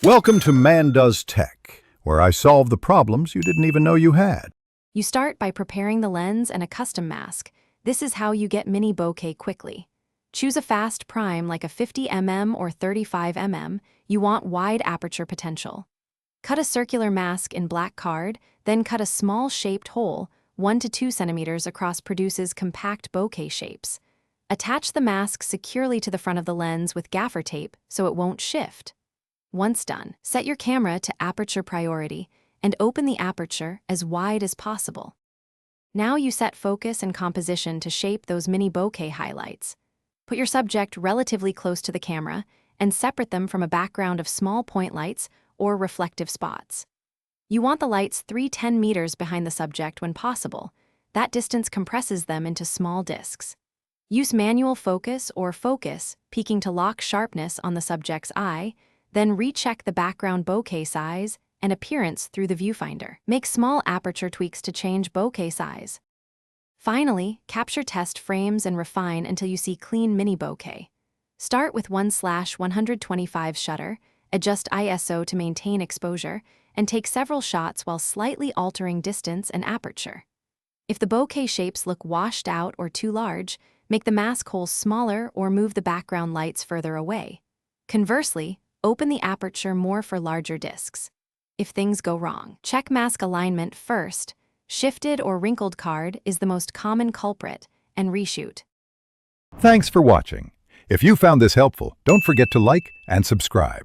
Welcome to Man Does Tech, where I solve the problems you didn't even know you had. You start by preparing the lens and a custom mask. This is how you get mini bokeh quickly. Choose a fast prime like a 50mm or 35mm. You want wide aperture potential. Cut a circular mask in black card, then cut a small shaped hole, 1 to 2 centimeters across, produces compact bokeh shapes. Attach the mask securely to the front of the lens with gaffer tape so it won't shift. Once done, set your camera to aperture priority and open the aperture as wide as possible. Now you set focus and composition to shape those mini bokeh highlights. Put your subject relatively close to the camera and separate them from a background of small point lights or reflective spots. You want the lights 3-10 meters behind the subject when possible. That distance compresses them into small discs. Use manual focus or focus, peaking to lock sharpness on the subject's eye, then recheck the background bokeh size and appearance through the viewfinder. Make small aperture tweaks to change bokeh size. Finally, capture test frames and refine until you see clean mini bokeh. Start with 1/125 shutter, adjust ISO to maintain exposure, and take several shots while slightly altering distance and aperture. If the bokeh shapes look washed out or too large, make the mask holes smaller or move the background lights further away. Conversely, open the aperture more for larger discs. If things go wrong, check mask alignment first. Shifted or wrinkled card is the most common culprit, and reshoot. Thanks for watching. If you found this helpful, don't forget to like and subscribe.